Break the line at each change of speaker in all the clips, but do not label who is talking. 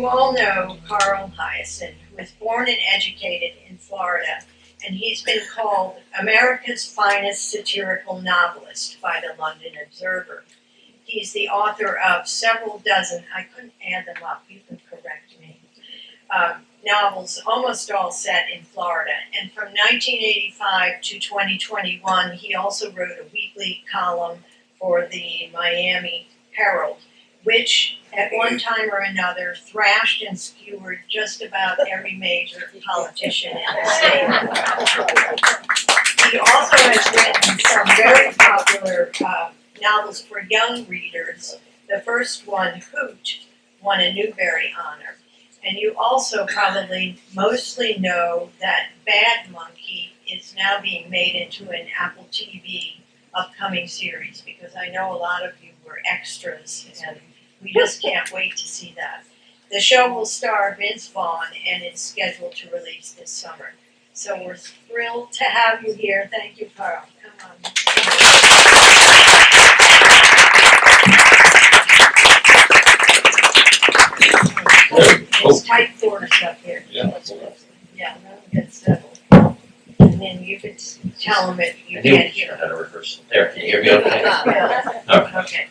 You all know Carl Hiaasen, who was born and educated in Florida, and he's been called America's finest satirical novelist by the London Observer. He's the author of several dozen, I couldn't add them up, you can correct me, novels, almost all set in Florida. And from 1985 to 2021, he also wrote a weekly column for the Miami Herald, which at one time or another thrashed and skewered just about every major politician in the state. He also has written some very popular novels for young readers. The first one, Hoot, won a Newbery honor. And you also probably mostly know that Bad Monkey is now being made into an Apple TV upcoming series, because I know a lot of you were extras and we just can't wait to see that. The show will star Vince Vaughn and is scheduled to release this summer. So we're thrilled to have you here. Thank you, Carl. Come on. It's tight quarters up here. Yeah, that'll get settled. And then you could tell them if you can't hear.
I had a rehearsal. There, can you hear me okay?
Yeah.
Okay.
Okay.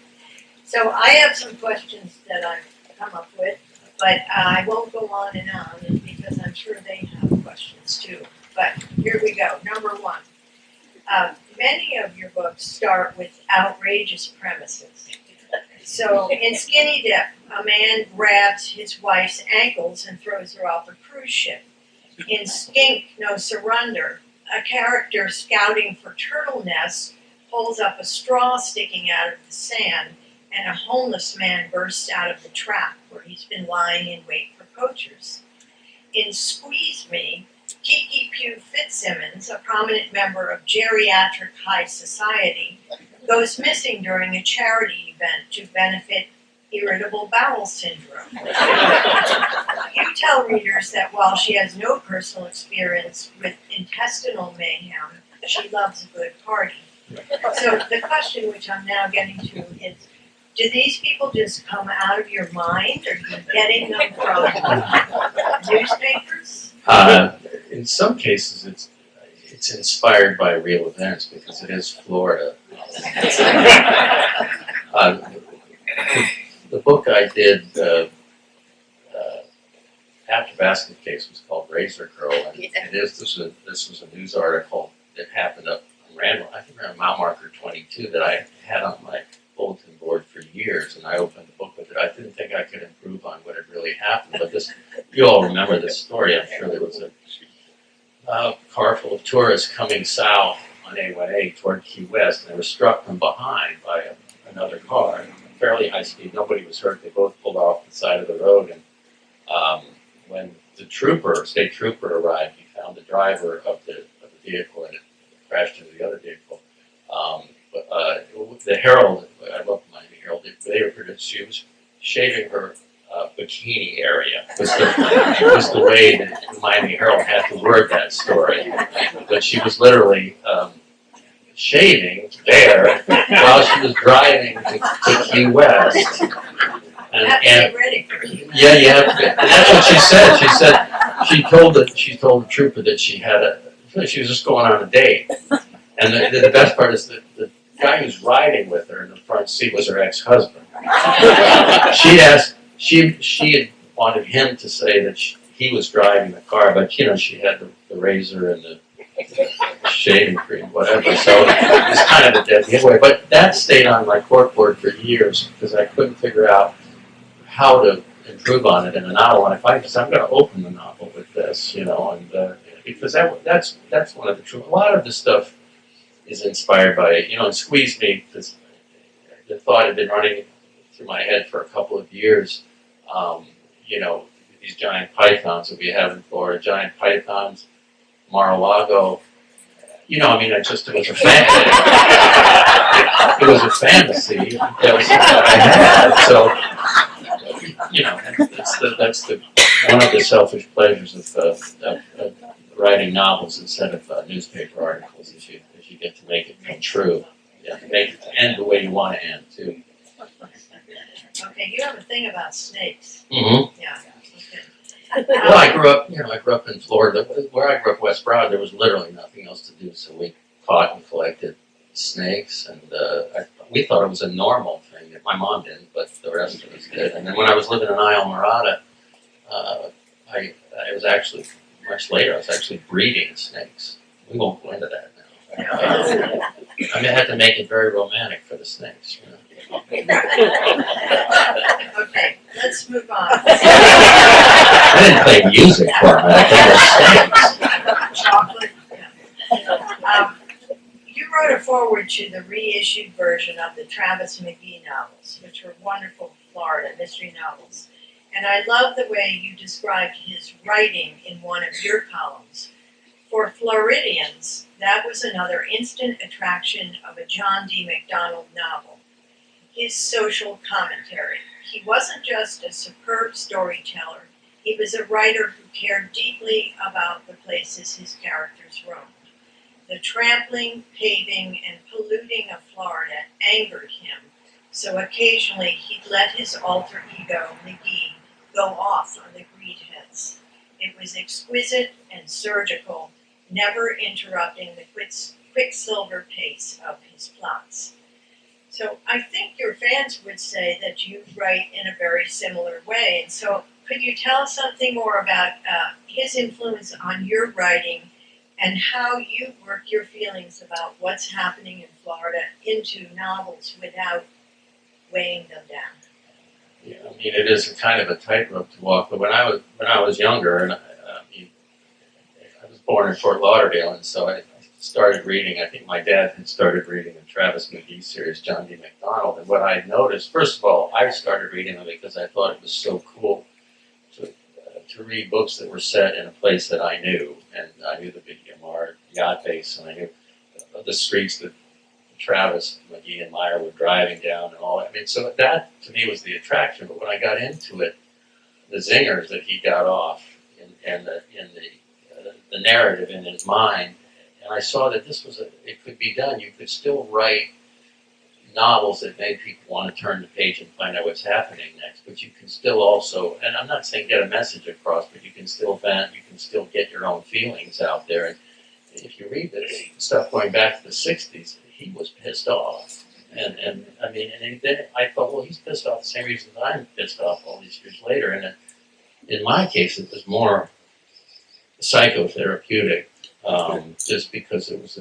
So I have some questions that I've come up with, but I won't go on and on because I'm sure they have questions too. But here we go. Number one. Many of your books start with outrageous premises. So in Skinny Dip, a man grabs his wife's ankles and throws her off a cruise ship. In Skink No Surrender, a character scouting for turtle nests pulls up a straw sticking out of the sand, and a homeless man bursts out of the trap where he's been lying in wait for poachers. In Squeeze Me, Kiki Pugh Fitzsimmons, a prominent member of geriatric high society, goes missing during a charity event to benefit irritable bowel syndrome. You tell readers that while she has no personal experience with intestinal mayhem, she loves a good party. So the question which I'm now getting to is, do these people just come out of your mind? Are you getting them from newspapers?
In some cases, it's inspired by real events because it is Florida. The book I did after Basket Case was called Razor Girl, and this was a news article that happened up on Randall, I think around mile marker 22, that I had on my bulletin board for years, and I opened the book with it. I didn't think I could improve on what had really happened, but you all remember this story. I'm sure there was a car full of tourists coming south on A1A toward Key West, and they were struck from behind by another car, fairly high speed. Nobody was hurt. They both pulled off the side of the road, and when the state trooper arrived, he found the driver of the vehicle, and it crashed into the other vehicle. The Herald, I love the Miami Herald, they reported she was shaving her bikini area. Was the way that the Miami Herald had to word that story. But she was literally shaving there while she was driving to Key West.
And ready for you.
Yeah, and that's what she said. She told the trooper that she was just going on a date. And the best part is that the guy who's riding with her in the front seat was her ex-husband. She had wanted him to say that he was driving the car, but she had the razor and the shaving cream, whatever. So it was kind of a dead giveaway. But that stayed on my corkboard for years because I couldn't figure out how to improve on it in a novel. And I find I'm going to open the novel with this, and because that's one of the truth. A lot of the stuff is inspired by, in Squeeze Me, because the thought had been running through my head for a couple of years. These giant pythons that we have in Florida, giant pythons, Mar-a-Lago. It was a fantasy that I had. So, that's one of the selfish pleasures of writing novels instead of newspaper articles. Is you get to make it come true. Yeah, make it end the way you want to end too.
Okay, you have a thing about snakes.
Mm-hmm.
Yeah.
Well, I grew up in Florida. Where I grew up, West Broward, there was literally nothing else to do, so we caught and collected snakes, and we thought it was a normal thing. My mom didn't, but the rest of us did. And then when I was living in Isle Morada, I was actually, much later, I was actually breeding snakes. We won't go into that now. I mean, I had to make it very romantic for the snakes. You know?
Okay, let's move on.
I didn't play music for them, I played snakes.
Chocolate. Yeah. You wrote a foreword to the reissued version of the Travis McGee novels, which were wonderful Florida mystery novels. And I love the way you described his writing in one of your columns. For Floridians, that was another instant attraction of a John D. MacDonald novel. His social commentary. He wasn't just a superb storyteller, he was a writer who cared deeply about the places his characters roamed. The trampling, paving, and polluting of Florida angered him, so occasionally he'd let his alter ego, McGee, go off on the greedheads. It was exquisite and surgical, never interrupting the quicksilver pace of his plots. So I think your fans would say that you write in a very similar way. And so could you tell us something more about his influence on your writing and how you work your feelings about what's happening in Florida into novels without weighing them down?
Yeah, I mean, it is a kind of a tightrope to walk. But when I was younger, and I was born in Fort Lauderdale, and so I started reading. I think my dad had started reading the Travis McGee series, John D. MacDonald. And what I noticed, first of all, I started reading them because I thought it was so cool to read books that were set in a place that I knew, and I knew the Big Yamar yacht base, and I knew the streets that Travis, McGee, and Meyer were driving down, and all that. I mean, so that to me was the attraction. But when I got into it, the zingers that he got off, and the narrative in his mind, and I saw that it could be done. You could still write novels that made people want to turn the page and find out what's happening next, but you can still also, and I'm not saying get a message across, but you can still vent, you can still get your own feelings out there. And if you read this stuff going back to the 60s, he was pissed off. And I mean, and then I thought, well, he's pissed off the same reason that I'm pissed off all these years later. And in my case, it was more psychotherapeutic, just because it was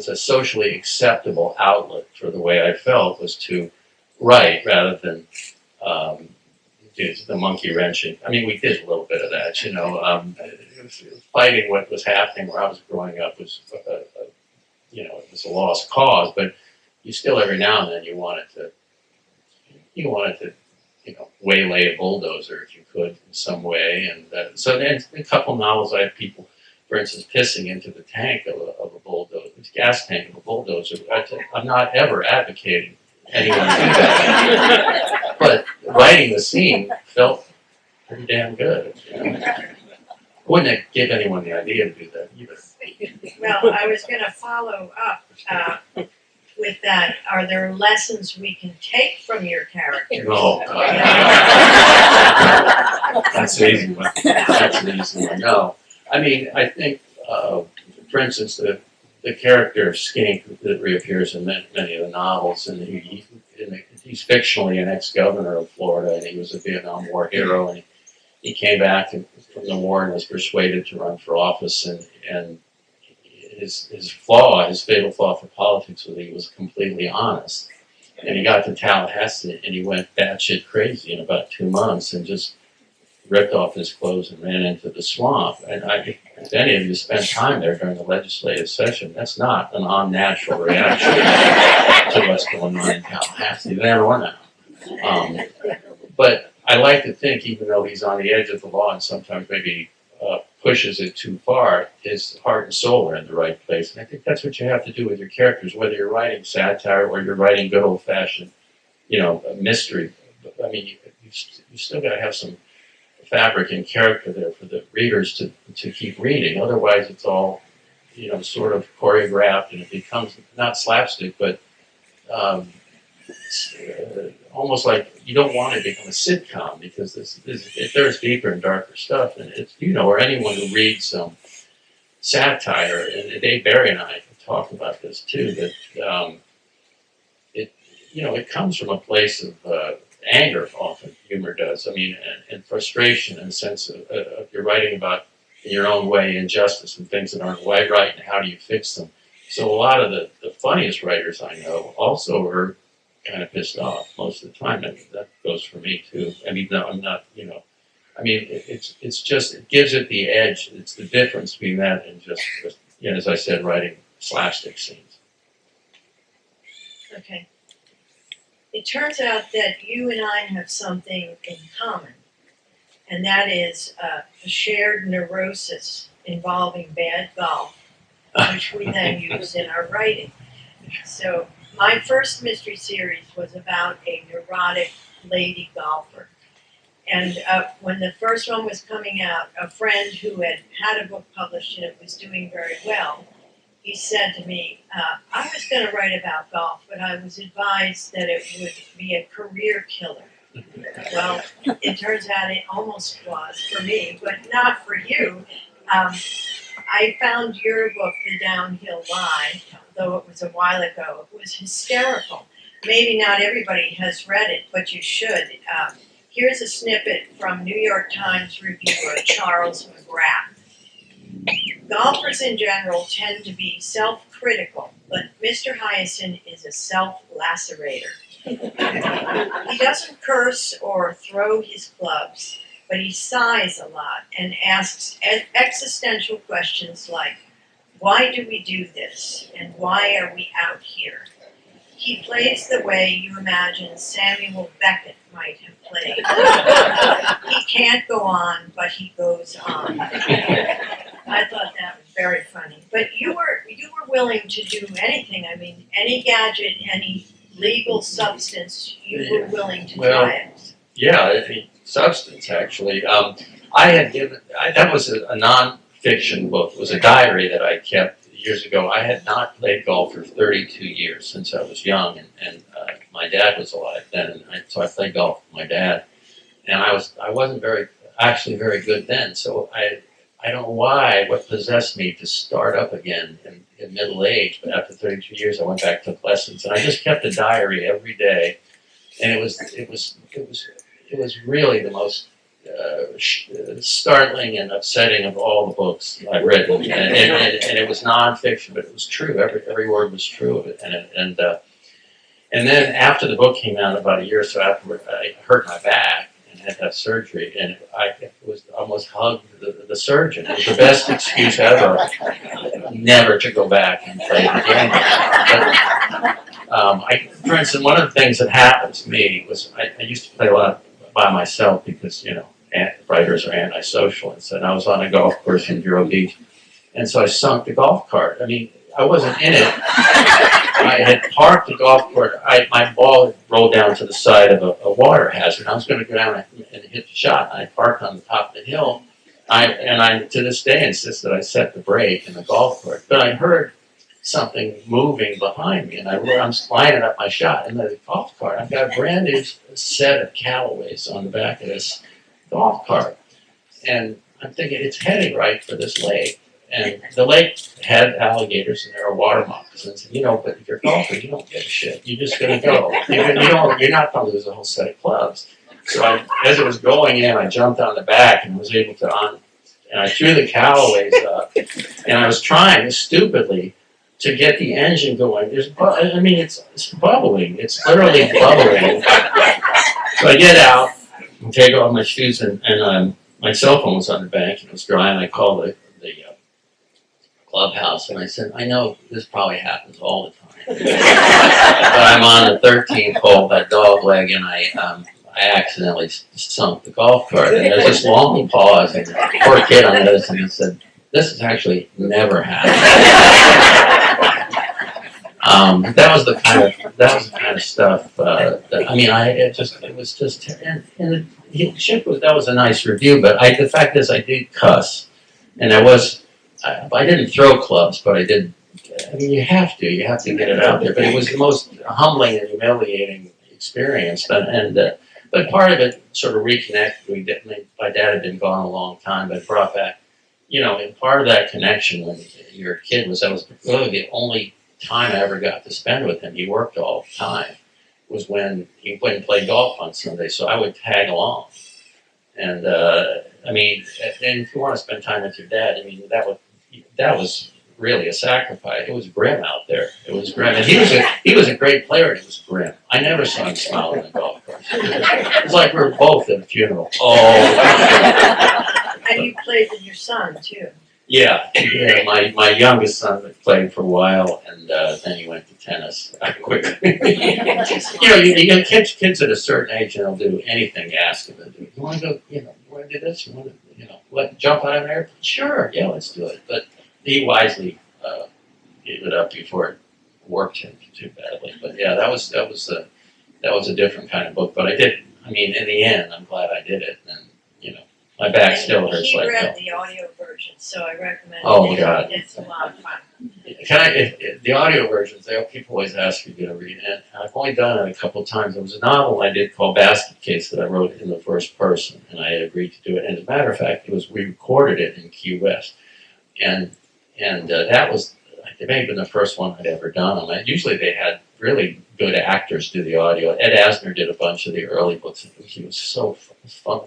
a socially acceptable outlet for the way I felt, was to write rather than do the monkey wrenching. I mean, we did a little bit of that, you know. Fighting what was happening where I was growing up was, it was a lost cause, but you still every now and then you wanted to, waylay a bulldozer if you could in some way. And so then a couple novels I had people, for instance, pissing into the tank of a bulldozer, the gas tank of a bulldozer. I'm not ever advocating anyone do that, but writing the scene felt pretty damn good. You know? Wouldn't give anyone the idea to do that either.
Well, I was going to follow up with that. Are there lessons we can take from your characters?
No, that's an easy one. That's an easy one. No, I mean, I think, for instance, the character of Skink that reappears in many of the novels, and he's fictionally an ex-governor of Florida, and he was a Vietnam War hero, and he came back from the war and was persuaded to run for office, and his fatal flaw for politics was he was completely honest. And he got to Tallahassee and he went batshit crazy in about 2 months and just ripped off his clothes and ran into the swamp. And if any of you spent time there during the legislative session, that's not an unnatural reaction to what's going on in Tallahassee then or now. But I like to think, even though he's on the edge of the law and sometimes maybe pushes it too far, his heart and soul are in the right place. And I think that's what you have to do with your characters, whether you're writing satire or you're writing good old-fashioned, mystery. I mean, you still got to have some fabric and character there for the readers to keep reading. Otherwise, it's all, sort of choreographed, and it becomes not slapstick, but almost like you don't want it to become a sitcom because if there's deeper and darker stuff, and it's or anyone who reads satire, and Dave Barry and I have talked about this too, that it comes from a place of anger. Often humor does. I mean, and frustration, and a sense of you're writing about in your own way injustice and things that aren't quite right, and how do you fix them. So a lot of the funniest writers I know also are kind of pissed off most of the time, and that goes for me too. I mean, no, I'm not. I mean, it's just it gives it the edge. It's the difference between that and just as I said, writing slapstick scenes.
Okay. It turns out that you and I have something in common, and that is a shared neurosis involving bad golf, which we then use in our writing. So my first mystery series was about a neurotic lady golfer. And when the first one was coming out, a friend who had a book published and it was doing very well, he said to me, I was going to write about golf, but I was advised that it would be a career killer. Well, it turns out it almost was for me, but not for you. I found your book, The Downhill Lie, though it was a while ago. It was hysterical. Maybe not everybody has read it, but you should. Here's a snippet from New York Times reviewer Charles McGrath. Golfers in general tend to be self-critical, but Mr. Hiaasen is a self-lacerator. He doesn't curse or throw his clubs, but he sighs a lot and asks existential questions like, why do we do this? And why are we out here? He plays the way you imagine Samuel Beckett might have played. He can't go on, but he goes on. I thought that was very funny. But you were willing to do anything. I mean, any gadget, any legal substance, you were willing to try it.
Yeah, any substance actually. I had given that was a non-fiction book. It was a diary that I kept years ago. I had not played golf for 32 years since I was young, and my dad was alive then, and so I played golf with my dad, and I wasn't very good then. So I don't know what possessed me to start up again in middle age, but after 32 years, I went back to lessons, and I just kept a diary every day, and it was really the most startling and upsetting of all the books I've written, and it was nonfiction, but it was true. Every word was true of it, and then after the book came out, about a year or so afterward, I hurt my back and had to have surgery, and I almost hugged the surgeon. It was the best excuse ever, never to go back and play the game. But, for instance, one of the things that happened to me was I used to play a lot by myself because writers are antisocial, and so I was on a golf course in Vero Beach, and so I sunk the golf cart. I mean, I wasn't in it. I had parked the golf cart. My ball had rolled down to the side of a water hazard. I was going to go down and hit the shot. I parked on the top of the hill. I to this day insist that I set the brake in the golf cart. But I heard something moving behind me, and I'm lining up my shot. And the golf cart, I've got a brand new set of Callaways on the back of this golf cart, and I'm thinking it's heading right for this lake. And the lake had alligators and there are water moccasins. But if you're a golfer, you don't give a shit. You're just going to go. You're not going to lose a whole set of clubs. So as it was going in, I jumped on the back and was able to and I threw the Callaways up. And I was trying stupidly to get the engine going. It's bubbling. It's literally bubbling. So I get out and take off my shoes, and my cell phone was on the bank and it was dry, and I called the clubhouse, and I said, I know this probably happens all the time, but I'm on the 13th hole by dog leg, and I accidentally sunk the golf cart. And there's this long pause, and the poor kid on the other side said, this has actually never happened. That was the kind of stuff. That was a nice review, but the fact is I did cuss, and I didn't throw clubs, but I did I mean, you have to get it out there. But it was the most humbling and humiliating experience. But part of it sort of reconnected. My dad had been gone a long time, but brought back, and part of that connection when you're a kid that was really the only time I ever got to spend with him. He worked all the time. Was when he went and played golf on Sunday, so I would tag along. And I mean, and if you want to spend time with your dad, I mean, that was really a sacrifice. It was grim out there. It was grim, and he was a great player, and it was grim. I never saw him smile on the golf course. It was like we were both at a funeral. Oh.
And you played with your son too.
Yeah. My youngest son played for a while, and then he went to tennis quickly. You get kids at a certain age, and they'll do anything you ask them to do. You want to go? You want to do this? You want to, jump out of an airplane? Sure, yeah, let's do it. But he wisely gave it up before it worked him too badly. But yeah, that was a different kind of book. But I did. I mean, in the end, I'm glad I did it, and my back still hurts
He
like
read
hell.
the audio version, so I recommend
Oh,
it.
God.
It's a lot of fun.
The audio versions, people always ask me to read it. And I've only done it a couple of times. There was a novel I did called Basket Case that I wrote in the first person, and I had agreed to do it. And as a matter of fact, we recorded it in Key West. And that was, it may have been the first one I'd ever done on it. Usually they had really good actors do the audio. Ed Asner did a bunch of the early books. He was so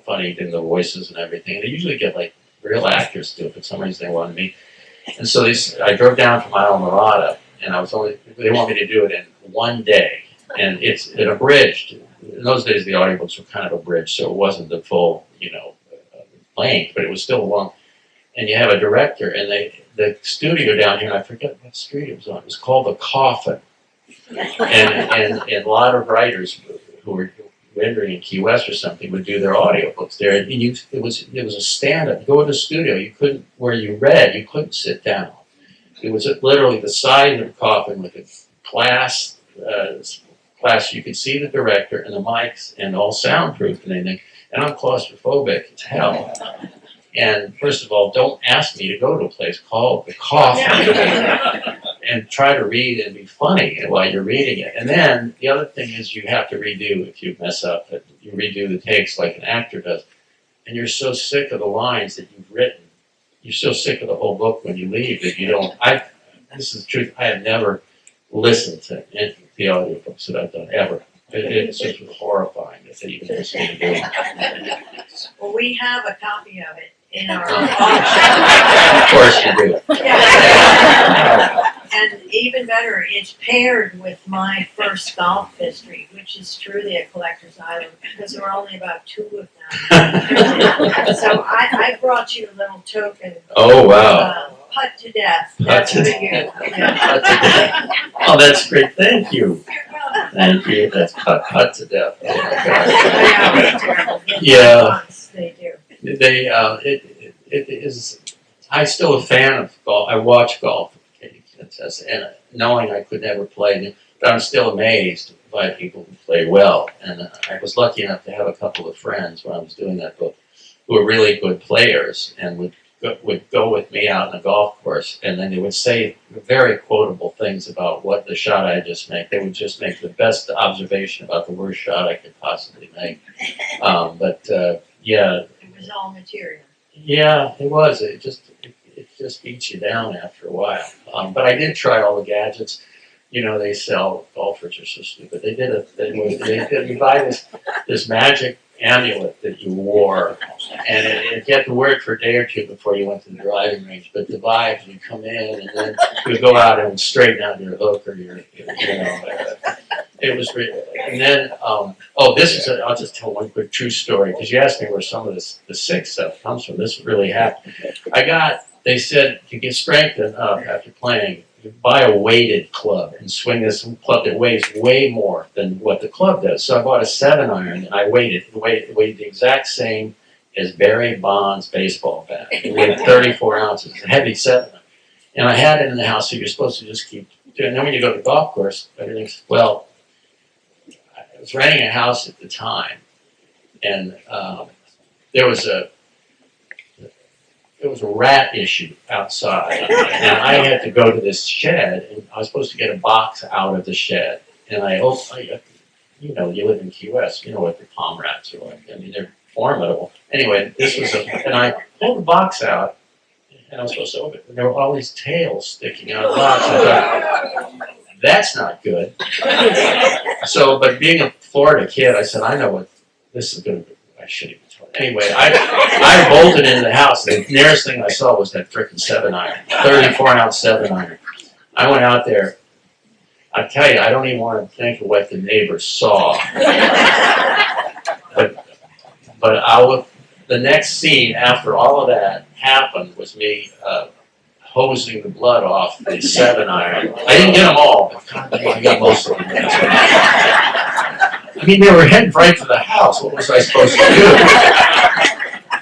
funny in the voices and everything. And they usually get like real actors to do it, but for some reason they wanted me. And so I drove down from Islamorada, and they want me to do it in one day. And it's abridged. In those days, the audiobooks were kind of abridged, so it wasn't the full, length, but it was still long. And you have a director, and the studio down here, and I forget what street it was on. It was called The Coffin, and a lot of writers who were rendering in Key West or something would do their audiobooks there. And it was a stand-up. You go to the studio, where you read, you couldn't sit down. It was literally the side of the coffin with a glass. You could see the director and the mics and all soundproof and anything. And I'm claustrophobic as hell. And first of all, don't ask me to go to a place called The Coffin and try to read and be funny while you're reading it. And then the other thing is you have to redo if you mess up. You redo the takes like an actor does. And you're so sick of the lines that you've written. You're so sick of the whole book when you leave that you don't. This is the truth. I have never listened to any of the audiobooks that I've done ever. It's just horrifying that they even listen to do it.
Well, we have a copy of it in our
Of course you do.
Yeah. And even better, it's paired with my first golf history, which is truly a collector's item because there are only about 2 of them. So I brought you a little token.
Oh, wow.
Putt to death.
Putt
That's
to
for
death.
you. Yeah.
Oh, that's great. Thank you. Thank you. That's cut to death. Oh my
It's terrible.
Yeah.
They do.
It is. I'm still a fan of golf. I watch golf, and knowing I could never play, but I'm still amazed by people who play well. And I was lucky enough to have a couple of friends when I was doing that book who were really good players and would go with me out on the golf course, and then they would say very quotable things about what the shot I just made. They would just make the best observation about the worst shot I could possibly make. Yeah.
It was all material.
Yeah, it was. It just beats you down after a while. But I did try all the gadgets. They sell, golfers are so stupid. They you buy this magic amulet that you wore, and you had to wear it for a day or two before you went to the driving range. But the vibes, you come in, and then you go out and straighten out your hook or it was great. And then, I'll just tell one quick true story, because you asked me where some of the sick stuff comes from. This really happened. They said to get strengthened up after playing, you buy a weighted club and swing this club that weighs way more than what the club does. So I bought a 7-iron and I weighed it. It weighed the exact same as Barry Bonds' baseball bat. It weighed 34 ounces, a heavy 7-iron. And I had it in the house, so you're supposed to just keep doing it. And then when you go to the golf course, everything's, well, I was renting a house at the time, and there was was a rat issue outside, and I had to go to this shed, and I was supposed to get a box out of the shed, and you know, you live in Key West, you know what the palm rats are like. I mean, they're formidable. Anyway, and I pulled the box out, and I was supposed to open it, and there were all these tails sticking out of the box. I thought, that's not good. So, but being a Florida kid, I said, I know what this is going to be. I shouldn't even tell you. Anyway, I bolted into the house, and the nearest thing I saw was that frickin' 7-iron, 34-ounce 7-iron. I went out there. I tell you, I don't even want to think of what the neighbors saw. But the next scene after all of that happened was me hosing the blood off the 7-iron. I didn't get them all, but God, I got most of them. I mean, they were heading right for the house. What was I supposed to do?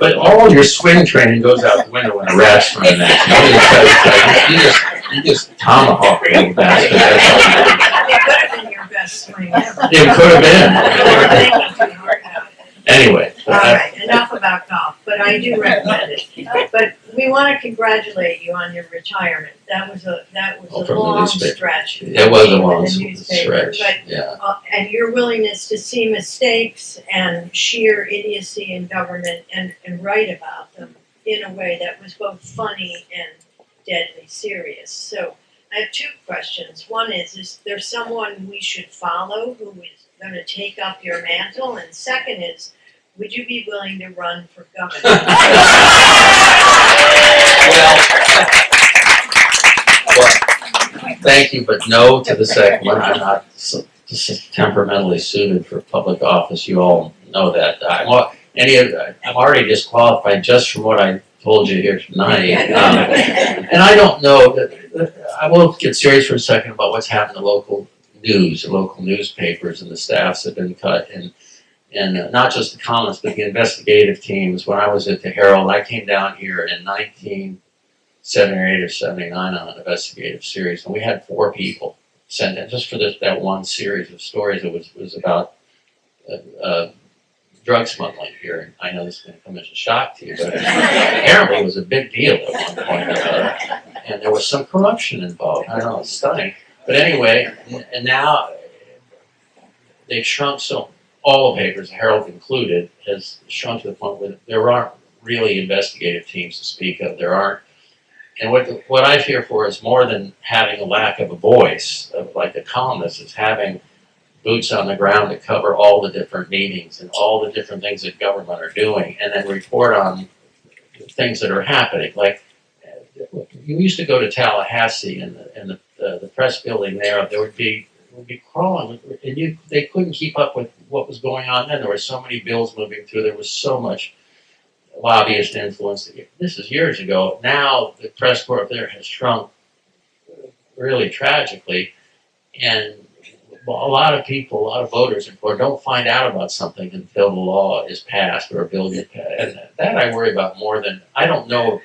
But all your swing training goes out the window when a rat's running at you. You just tomahawk the little bastard.
It could have been your best swing ever.
It could have been. Anyway.
All right, enough about golf, but I do recommend it. But we want to congratulate you on your retirement. That was a long stretch.
It was a long
newspaper,
stretch.
But,
yeah.
And your willingness to see mistakes and sheer idiocy in government and write about them in a way that was both funny and deadly serious. So I have two questions. One is there someone we should follow who is going to take up your mantle? And second is, would you be willing to run for governor?
well, thank you, but no to the second one. I'm not temperamentally suited for public office. You all know that. I'm already disqualified just from what I told you here tonight. And I don't know. I will get serious for a second about what's happened to local news, local newspapers, and the staffs have been cut. And not just the columnists, but the investigative teams. When I was at the Herald, I came down here in 1978 or 79 on an investigative series, and we had 4 people sent in just for that one series of stories. It was about drug smuggling here. And I know this is going to come as a shock to you, but apparently it was a big deal at one point. And there was some corruption involved. I don't know, it's stunning. But anyway, and now they've shrunk so. All the papers, Herald included, has shrunk to the point where there aren't really investigative teams to speak of. There aren't, and what I fear for is more than having a lack of a voice, of like a columnist, is having boots on the ground to cover all the different meetings and all the different things that government are doing, and then report on things that are happening. Like you used to go to Tallahassee, and the press building there would be crawling, and they couldn't keep up with what was going on then. There were so many bills moving through. There was so much lobbyist influence. This is years ago. Now the press corps up there has shrunk really tragically, and a lot of people, a lot of voters in Florida don't find out about something until the law is passed or a bill gets passed. And that I worry about more than, I don't know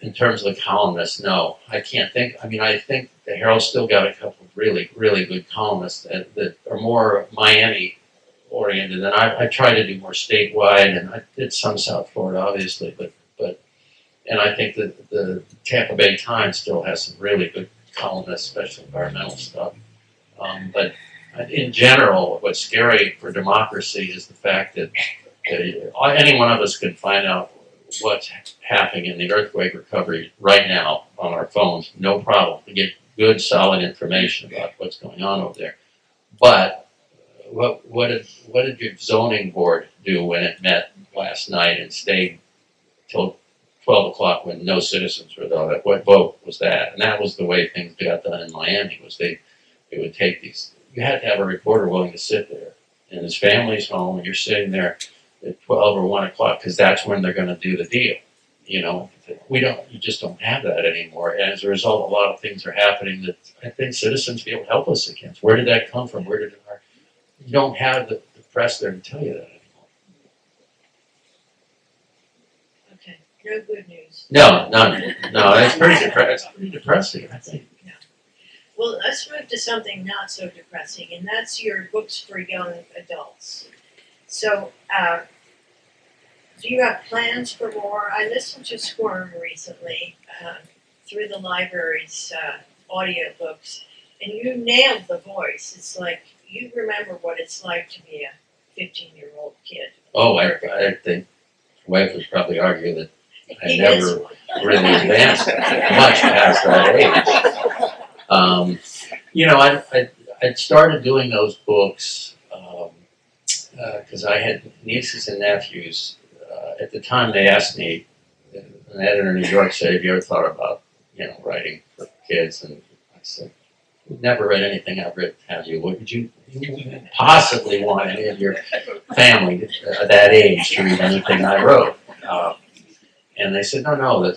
in terms of the columnists, no. I can't think, I mean, I think the Herald's still got a couple of really, really good columnists that are more Miami oriented, and I try to do more statewide, and I did some South Florida, obviously, but and I think that the Tampa Bay Times still has some really good columnists, especially environmental stuff. But in general, what's scary for democracy is the fact that any one of us could find out what's happening in the earthquake recovery right now on our phones, no problem. We get good, solid information about what's going on over there. But what did your zoning board do when it met last night and stayed till 12 o'clock when no citizens were there? What vote was that? And that was the way things got done in Miami, was they would take these, you had to have a reporter willing to sit there, and his family's home, and you're sitting there at 12 or 1 o'clock, because that's when they're going to do the deal. You know, you just don't have that anymore. And as a result, a lot of things are happening that I think citizens feel helpless against. Where did that come from? You don't have the press there to tell you that anymore.
Okay, no good news.
No, none. No, it's pretty depressing, I think.
Yeah. Well, let's move to something not so depressing, and that's your books for young adults. So, Do you have plans for more? I listened to Squirm recently through the library's audiobooks, and you nailed the voice. It's like you remember what it's like to be a 15-year-old kid.
Oh, I think wife would probably argue that I
He
never
is one.
really advanced much past that age. You know, I started doing those books because I had nieces and nephews. At the time, they asked me, an editor in New York said, "Have you ever thought about, writing for kids?" And I said, "You've never read anything I've written, have you? Would you possibly want any of your family that age to read anything I wrote?" And they said, no,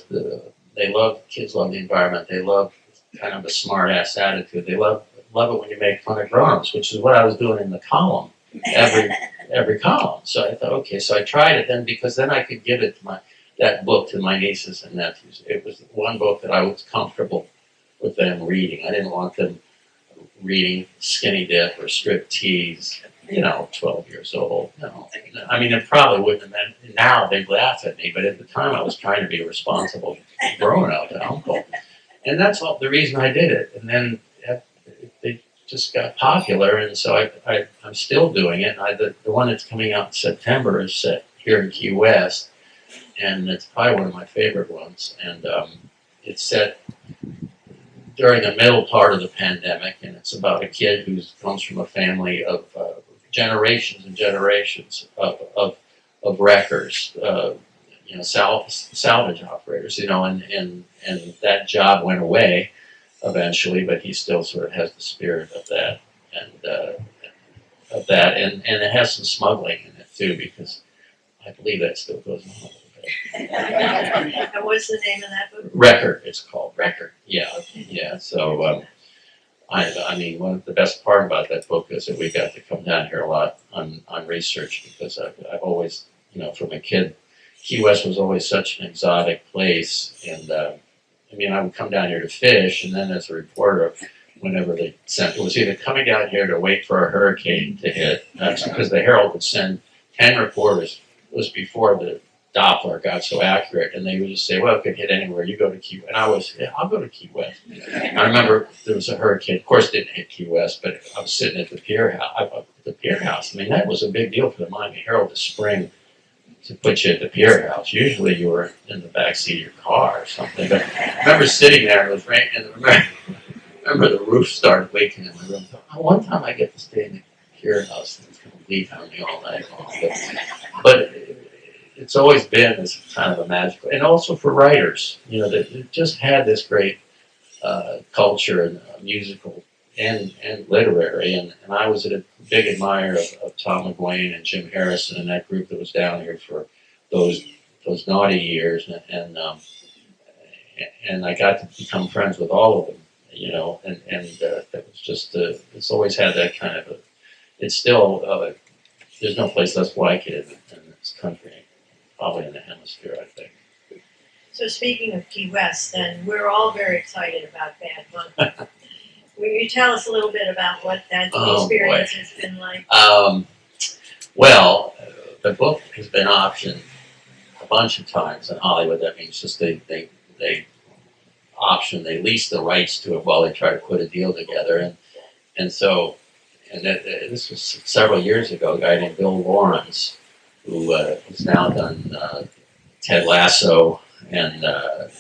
they love, kids love the environment. They love kind of a smart ass attitude. They love it when you make fun of grown-ups, which is what I was doing in the column, every column. So I thought, okay, so I tried it then because then I could give it to that book to my nieces and nephews. It was one book that I was comfortable with them reading. I didn't want them reading Skinny Dip or Striptease, 12 years old. No. I mean, it probably wouldn't have been. Now they laugh at me, but at the time I was trying to be a responsible grown-up uncle. And that's all the reason I did it. And then they just got popular, and so I'm still doing it. The one that's coming out in September is set here in Key West, and it's probably one of my favorite ones. And it's set during the middle part of the pandemic, and it's about a kid who comes from a family of generations and generations of wreckers, salvage operators, and that job went away eventually, but he still sort of has the spirit of that, and it has some smuggling in it too, because I believe that still goes on a little bit.
And what's the name of that book?
Record, it's called Record. Yeah,
Okay.
yeah. So I mean, one of the best part about that book is that we got to come down here a lot on research, because I've always, from a kid, Key West was always such an exotic place, and I mean, I would come down here to fish, and then as a reporter, whenever they sent, it was either coming down here to wait for a hurricane to hit, because the Herald would send 10 reporters. It was before the Doppler got so accurate, and they would just say, "Well, it could hit anywhere. You go to Key," and I'll go to Key West. I remember there was a hurricane. Of course, it didn't hit Key West, but I was sitting at the pier house. I mean, that was a big deal for the Miami Herald to spring to put you at the pier house. Usually, you were in the back seat of your car or something. But I remember sitting there, it was raining, and remember the roof started leaking in my room. One time I get to stay in the pier house, and it's going to leak on me all night long. But it's always been this kind of a magical, and also for writers, that it just had this great culture and musical and literary, and I was a big admirer of Tom McGuane and Jim Harrison and that group that was down here for those naughty years, and I got to become friends with all of them, and that was just it's always had that kind of it's still there's no place less like it in this country. Probably in the hemisphere, I think.
So speaking of Key West, then we're all very excited about Bad Monkey. Will you tell us a little bit about what that experience has been like?
Well, the book has been optioned a bunch of times in Hollywood. That means just they lease the rights to it while they try to put a deal together, and so this was several years ago. A guy named Bill Lawrence, who has now done Ted Lasso and the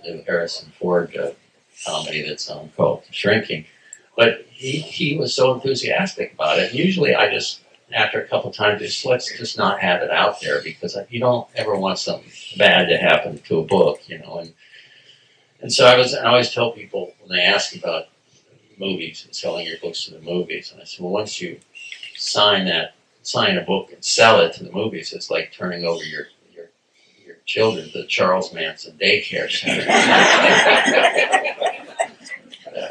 new Harrison Ford comedy that's called Shrinking. But he was so enthusiastic about it. Usually I just, after a couple times, let's just not have it out there, because you don't ever want something bad to happen to a book, And so I always tell people when they ask about movies and selling your books to the movies, and I said, well, once you sign a book and sell it to the movies, it's like turning over your children to the Charles Manson daycare center.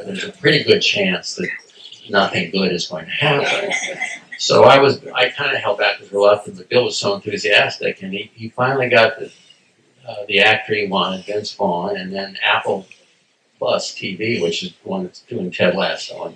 There's a pretty good chance that nothing good is going to happen. So I kind of held back with reluctance, but Bill was so enthusiastic, and he finally got the actor he wanted, Vince Vaughn, and then Apple Plus TV, which is the one that's doing Ted Lasso.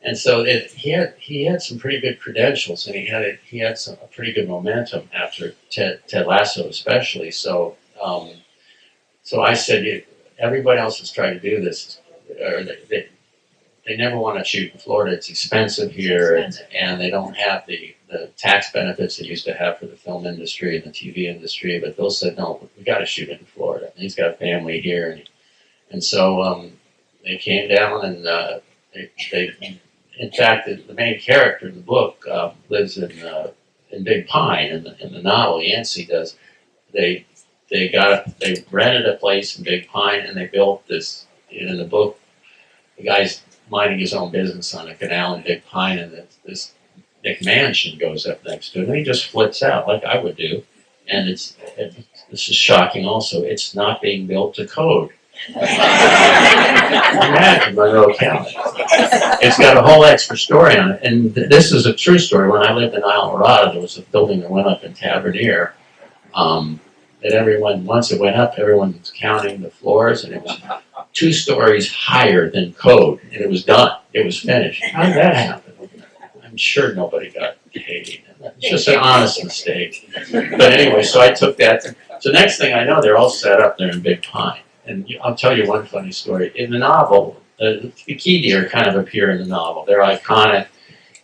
And so he had some pretty good credentials, and he had some a pretty good momentum after Ted Lasso, especially. So I said, everybody else is trying to do this, or they never want to shoot in Florida. It's expensive here, and they don't have the tax benefits they used to have for the film industry and the TV industry. But Bill said, no, we got to shoot it in Florida. And he's got a family here, and so they came down, and they in fact, the main character in the book lives in Big Pine in the novel. Yancey does. They rented a place in Big Pine, and they built this. In the book, the guy's minding his own business on a canal in Big Pine, and this McMansion goes up next to it, and he just flips out like I would do. And this is shocking. Also, it's not being built to code. Imagine Monroe County. It's got a whole extra story on it, and this is a true story. When I lived in Islamorada, there was a building that went up in Tavernier. That everyone, once it went up, everyone was counting the floors, and it was 2 stories higher than code, and it was done. It was finished. How did that happen? I'm sure nobody got paid. It's just an honest mistake. But anyway, so I took that. So next thing I know, they're all set up there in Big Pine. And I'll tell you one funny story. In the novel, the key deer kind of appear in the novel. They're iconic,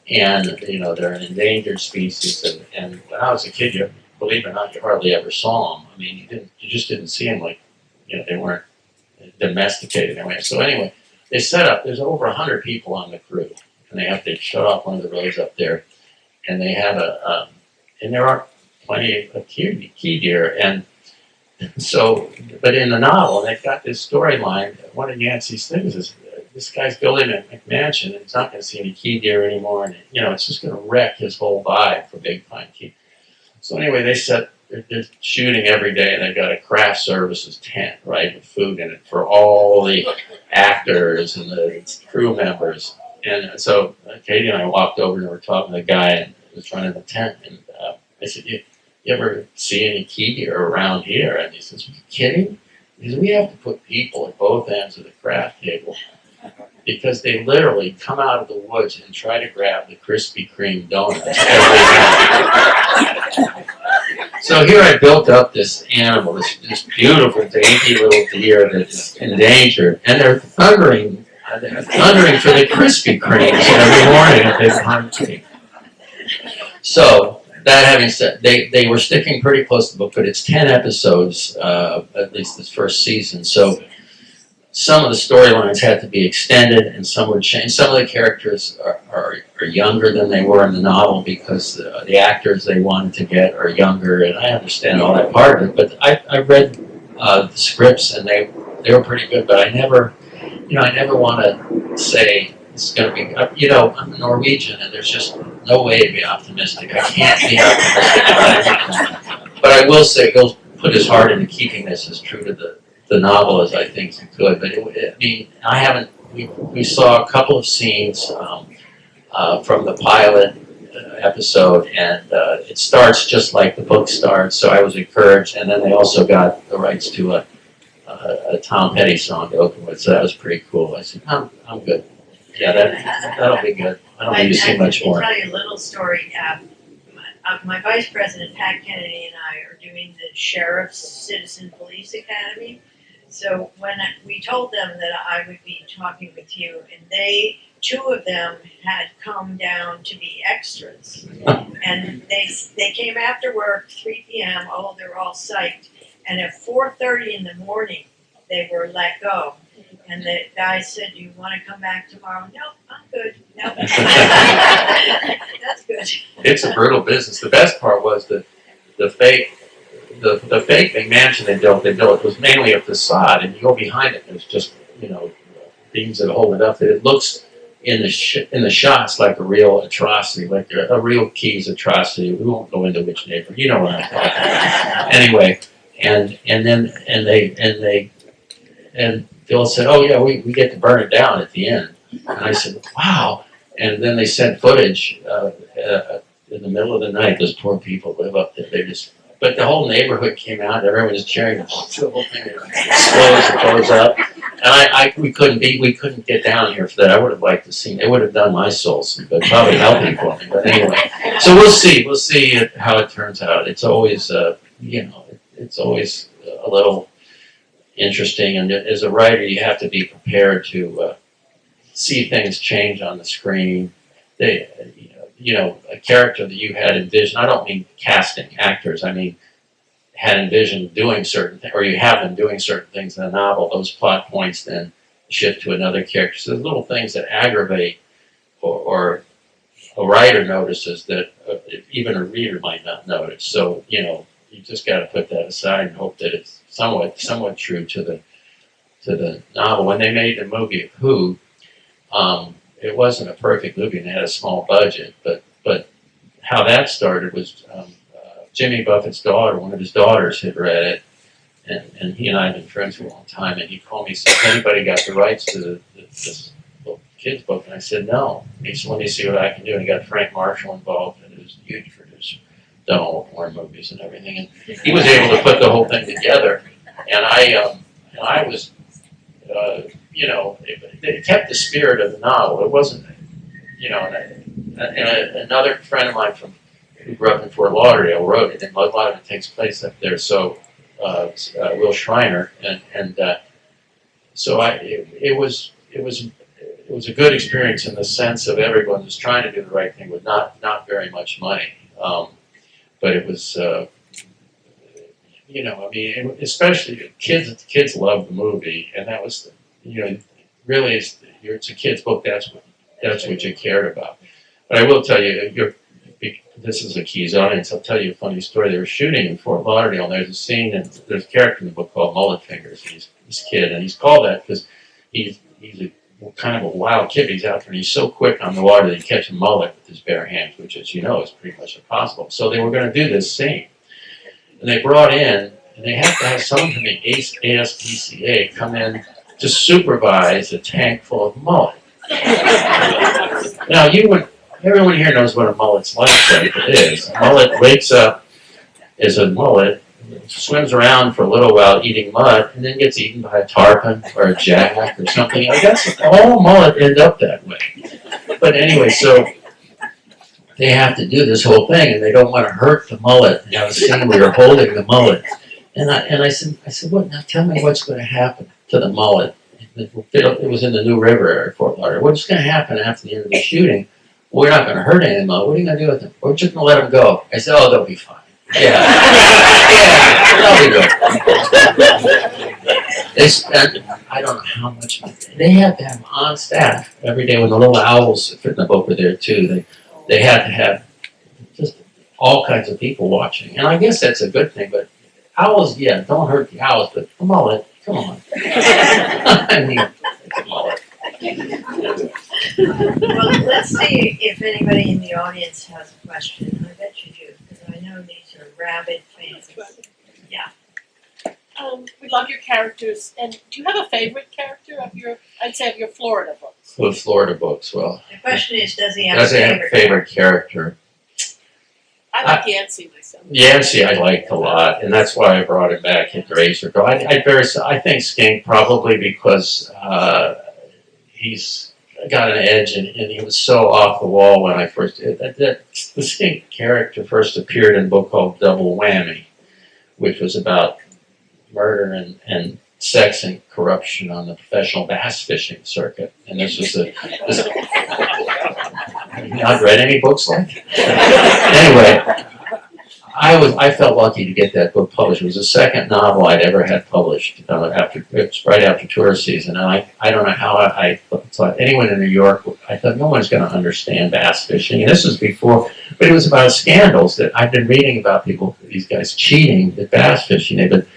and they're an endangered species. And when I was a kid, believe it or not, you hardly ever saw them. I mean, you just didn't see them they weren't domesticated anyway. So anyway, they set up. There's over 100 people on the crew, and they have to shut off one of the roads up there, and they have and there are plenty of key deer, and so, but in the novel, they've got this storyline. One of Yancey's things is this guy's building a McMansion, and he's not going to see any key deer anymore, and it's just going to wreck his whole vibe for Big Pine Key. So anyway, they're shooting every day, and they've got a craft services tent, right, with food in it for all the actors and the crew members. And so Katie and I walked over and we were talking to the guy and was running the tent, and I said, you ever see any key deer around here? And he says, are you kidding? He says, we have to put people at both ends of the craft table because they literally come out of the woods and try to grab the Krispy Kreme donuts every day. So here I built up this animal, this beautiful, dainty little deer that's endangered, and they're thundering for the Krispy Kremes every morning at Big Pine Key. So, that having said, they were sticking pretty close to the book, but it's 10 episodes, at least this first season. So some of the storylines had to be extended, and some were changed. Some of the characters are younger than they were in the novel because the actors they wanted to get are younger, and I understand all that part of it. But I read the scripts, and they were pretty good. But I never want to say it's going to be. I'm a Norwegian, and there's just no way to be optimistic. I can't be optimistic about anything. But I will say he'll put his heart into keeping this as true to the novel as I think he could. But I haven't. We saw a couple of scenes from the pilot episode, and it starts just like the book starts. So I was encouraged, and then they also got the rights to a Tom Petty song to open with. So that was pretty cool. I said, I'm good. Yeah, that'll be good. I don't need to see much more.
I can tell you a little story. My vice president, Pat Kennedy, and I are doing the Sheriff's Citizen Police Academy. So when we told them that I would be talking with you, and two of them had come down to be extras. And they came after work, 3 p.m., they're all psyched. And at 4:30 in the morning, they were let go. And the guy said, "Do you want to come back tomorrow?" "No, I'm good." "No." That's good.
It's a brutal business. The best part was the fake McMansion they built. It was mainly a facade, and you go behind it, there's just beams that hold it up. It looks in the shots like a real atrocity, like a real Keys atrocity. We won't go into which neighborhood. You know what I'm talking about. Anyway, and Bill said, "Oh yeah, we get to burn it down at the end." And I said, "Wow!" And then they sent footage in the middle of the night. Those poor people live up there. But the whole neighborhood came out. Everyone was cheering. The whole thing explodes. It goes up. And we couldn't get down here for that. I would have liked to see. It would have done my soul some good, probably helping for me. But anyway, so we'll see how it turns out. It's always, it's always a little interesting. And as a writer, you have to be prepared to see things change on the screen. A character that you had envisioned. I don't mean casting actors. I mean had envisioned doing certain things, or you have them doing certain things in a novel. Those plot points then shift to another character. So there's little things that aggravate, or a writer notices that even a reader might not notice. So you just got to put that aside and hope that it's somewhat true to the novel. When they made the movie of Who, it wasn't a perfect movie and it had a small budget, but how that started was Jimmy Buffett's daughter, one of his daughters, had read it, and he and I have been friends for a long time, and he called me and said, "Has anybody got the rights to this kid's book?" And I said, "No." And he said, "Let me see what I can do." And he got Frank Marshall involved, and who's a huge producer, done all the horror movies and everything, and he was able to put the whole thing together. And I was, it kept the spirit of the novel. It wasn't, and another friend of mine who grew up in Fort Lauderdale wrote it, and a lot of it takes place up there. So Will Schreiner, and so it was a good experience in the sense of everyone was trying to do the right thing with not very much money, but it was. Especially kids loved the movie, and that was, really, it's a kid's book. That's what you cared about. But I will tell you, this is a Keys audience. I'll tell you a funny story. They were shooting in Fort Lauderdale, and there's a scene, and there's a character in the book called Mullet Fingers. He's this kid, and he's called that because he's a kind of a wild kid. He's out there, and he's so quick on the water that he catch a mullet with his bare hands, which, as you know, is pretty much impossible. So they were going to do this scene. And they brought in, and they have to have someone from the ASPCA come in to supervise a tank full of mullet. Now, everyone here knows what a mullet's like, right? It is. A mullet wakes up as a mullet, swims around for a little while eating mud, and then gets eaten by a tarpon or a jack or something. That's all mullet end up that way. But anyway, so they have to do this whole thing, and they don't want to hurt the mullet. And have a scene where you're holding the mullet, and I said, "What? Now tell me what's going to happen to the mullet." It was in the New River area, Fort Lauderdale. What's going to happen after the end of the shooting? We're not going to hurt any of them. What are you going to do with them? We're just going to let them go. I said, "Oh, they'll be fine." Yeah, they'll be good. They spent, I don't know how much money. They had to have on staff every day when the little owls that fit in the book were there too. They had to have just all kinds of people watching. And I guess that's a good thing, but owls, yeah, don't hurt the owls, but the mullet, come on. I mean, it's a mullet.
Well, let's see if anybody in the audience has a question. I bet you do, because I know these are rabid fans. Yeah.
We love your characters, and do you have a favorite character of your Florida books?
The Florida books, well.
The question is, does he have a
favorite character?
I like Yancey myself.
Yancey I liked a lot, and that's why I brought him back into Razor Girl. I think Skink probably because he's got an edge, and he was so off the wall when I first did that. The Skink character first appeared in a book called Double Whammy, which was about murder and sex and corruption on the professional bass fishing circuit. And this was have you not read any books like that? Anyway, I felt lucky to get that book published. It was the second novel I'd ever had published it was right after tourist season. And I don't know how I thought anyone in New York, I thought no one's going to understand bass fishing. And this was before, but it was about scandals that I've been reading about these guys cheating at bass fishing. They've been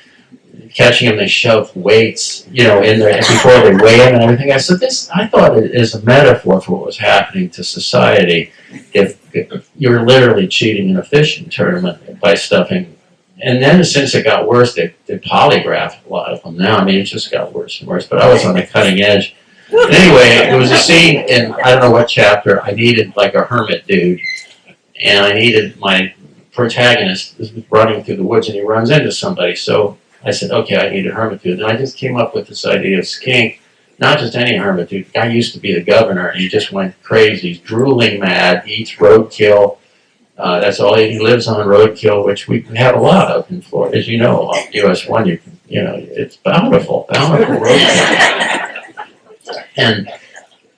catching them, they shove weights, in there before they weigh them and everything. I said, I thought it is a metaphor for what was happening to society if you're literally cheating in a fishing tournament by stuffing. And then since it got worse, they polygraphed a lot of them now. I mean, it just got worse and worse, but I was on the cutting edge. Anyway, there was a scene in, I don't know what chapter, I needed like a hermit dude, and I needed my protagonist running through the woods, and he runs into somebody. So I said, okay, I need a hermitude. And I just came up with this idea of skink, not just any hermitude. The guy used to be the governor, and he just went crazy. He's drooling mad, eats roadkill. That's all he lives on, roadkill, which we have a lot of in Florida. As you know, on US 1, it's bountiful roadkill. And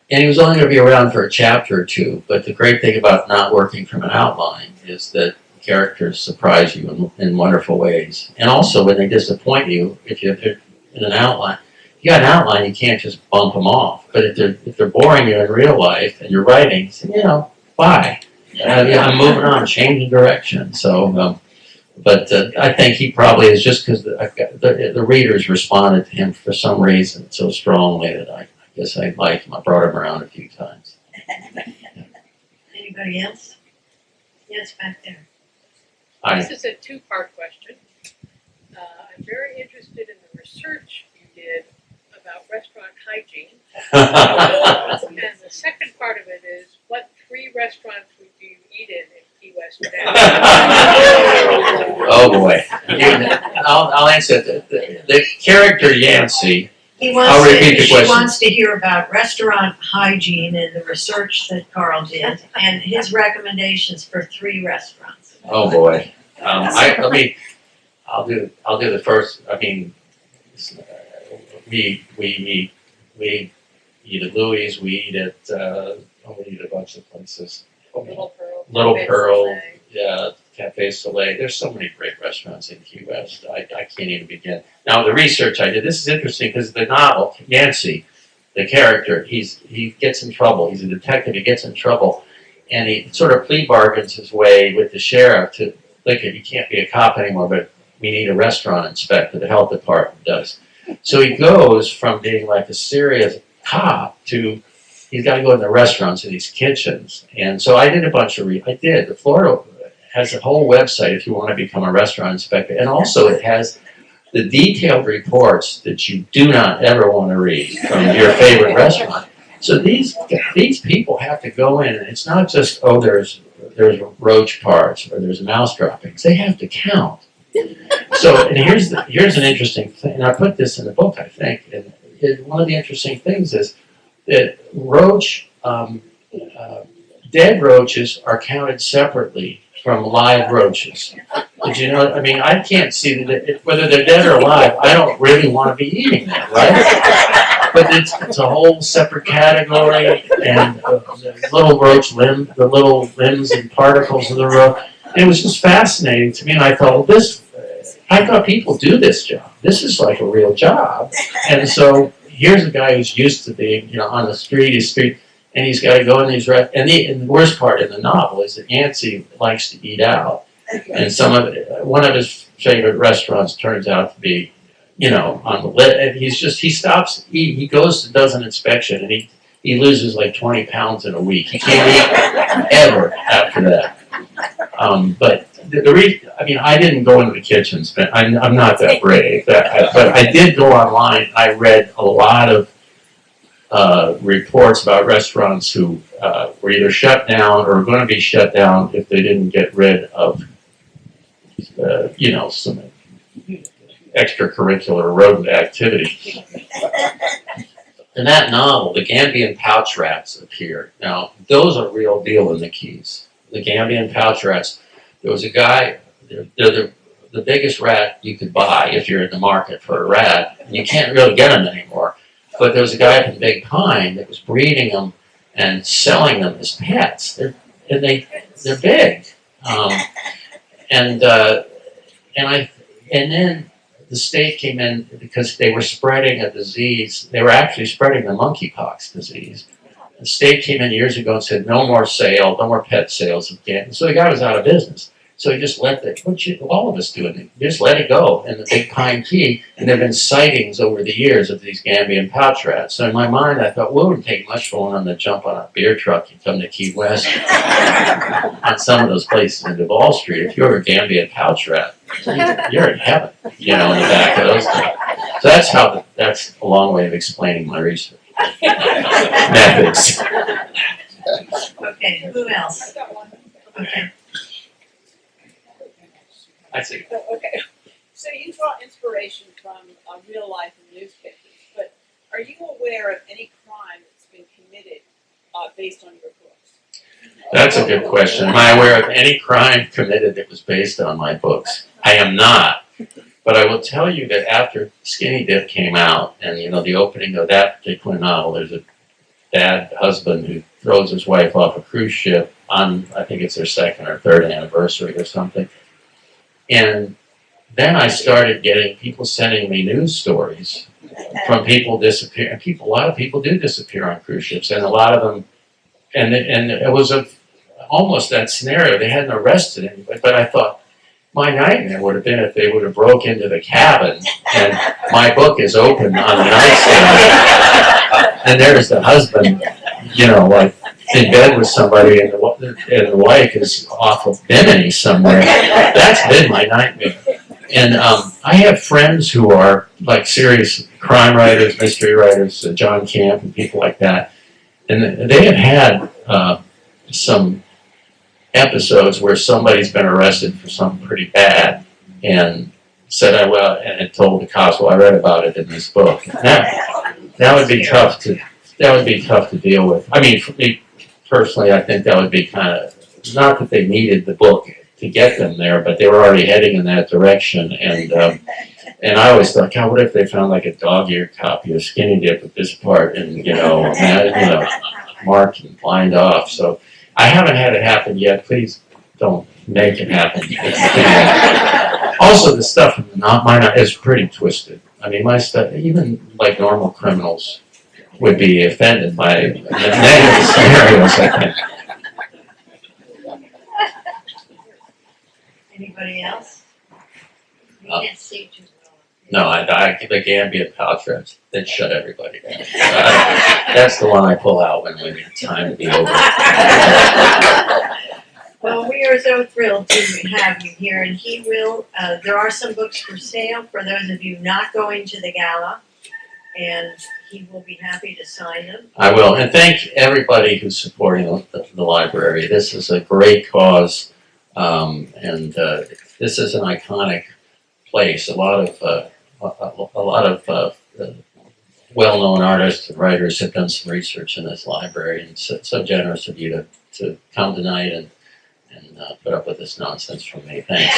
he was only going to be around for a chapter or two, but the great thing about not working from an outline is that characters surprise you in wonderful ways. And also, when they disappoint you, if you're in an outline, you got an outline, you can't just bump them off. But if they're boring you in real life and you're writing, bye. I'm moving on, changing direction. So, but I think he probably is just because the readers responded to him for some reason so strongly that I guess I liked him. I brought him around a few times.
Anybody else? Yes, back there.
This is a two-part question. I'm very interested in the research you did about restaurant hygiene. And the second part of it is, what 3 restaurants would you eat in Key West today?
Oh boy. I'll answer the character Yancey. I'll repeat the
She
question.
wants to hear about restaurant hygiene and the research that Carl did and his recommendations for 3 restaurants.
Oh boy. I'll do the first. I mean, we eat at Louis. We eat at we eat at a bunch of places. Little Pearl, yeah, Cafe Soleil. There's so many great restaurants in Key West. I can't even begin. Now the research I did. This is interesting because the novel Yancey, the character, he gets in trouble. He's a detective. He gets in trouble, and he sort of plea bargains his way with the sheriff to look at. You can't be a cop anymore, but we need a restaurant inspector. The health department does. So he goes from being like a serious cop to he's got to go in the restaurants and these kitchens. And so I did a bunch of the Florida has a whole website if you want to become a restaurant inspector. And also it has the detailed reports that you do not ever want to read from your favorite restaurant. So these people have to go in, and it's not just, there's roach parts or there's mouse droppings. They have to count. So, and here's an interesting thing, and I put this in the book, I think, and one of the interesting things is that dead roaches are counted separately from live roaches. Did you know? I mean, I can't see whether they're dead or alive. I don't really want to be eating them, right? But it's a whole separate category, and the little roach the little limbs and particles of the roach. And it was just fascinating to me, and I thought, I thought people do this job. This is like a real job. And so here's a guy who's used to being, on the street, and he's got to go in these and the worst part in the novel is that Yancey likes to eat out, and one of his favorite restaurants turns out to be, on the list. And he stops, he goes and does an inspection, and he loses like 20 pounds in a week. He can't eat ever after that. But I didn't go into the kitchens, but I'm not that brave. But I did go online. I read a lot of reports about restaurants who were either shut down or going to be shut down if they didn't get rid of, some extracurricular rodent activity. In that novel, the Gambian pouch rats appeared. Now, those are real deal in the Keys. The Gambian pouch rats. There was a guy. They're the biggest rat you could buy if you're in the market for a rat. And you can't really get them anymore. But there was a guy from Big Pine that was breeding them and selling them as pets. They're big. And then the state came in because they were spreading a disease. They were actually spreading the monkeypox disease. The state came in years ago and said, no more pet sales again. So the guy was out of business. So he just let all of us do it. Just let it go in the Big Pine Key. And there have been sightings over the years of these Gambian pouch rats. So in my mind, I thought, well, it wouldn't take much for one to jump on a beer truck and come to Key West on some of those places in Duval Street. If you're a Gambian pouch rat, you're in heaven, in the back of those things. So that's a long way of explaining my research. Methods.
Okay, who else? Okay.
I see.
Okay.
So you draw inspiration from real life and newspapers, but are you aware of any crime that's been committed based on your books?
That's a good question. Am I aware of any crime committed that was based on my books? I am not. But I will tell you that after Skinny Dip came out, and you know, the opening of that particular novel, there's a bad husband who throws his wife off a cruise ship on, I think it's their second or third anniversary or something. And then I started getting people sending me news stories from people disappearing. A lot of people do disappear on cruise ships, and a lot of them, and it was almost that scenario. They hadn't arrested anybody, but I thought, my nightmare would have been if they would have broke into the cabin and my book is open on the nightstand and there's the husband, you know, like in bed with somebody and the wife is off of Bimini somewhere. That's been my nightmare. And I have friends who are like serious crime writers, mystery writers, John Camp and people like that. And they have had some episodes where somebody's been arrested for something pretty bad and said, and it told the cops, well, I read about it in this book. That would be tough to deal with. I mean, for me personally, I think that would be kind of, not that they needed the book to get them there, but they were already heading in that direction. And I always thought, God, what if they found like a dog-eared copy of Skinny Dip with this part and, marked and lined off. So I haven't had it happen yet. Please don't make it happen. Also, the stuff in mine is pretty twisted. I mean, my stuff, even like normal criminals would be offended by negative scenarios, I think.
Anybody else? You
Oh.
can't see too well.
No, the Gambian pouch, they'd shut everybody down. That's the one I pull out when we need time to be over.
Well, we are so thrilled to have you here, and there are some books for sale for those of you not going to the gala, and he will be happy to sign them.
I will, and thank everybody who's supporting the library. This is a great cause, and this is an iconic place. A lot of well-known artists and writers have done some research in this library, and so generous of you to come tonight and put up with this nonsense from me. Thanks.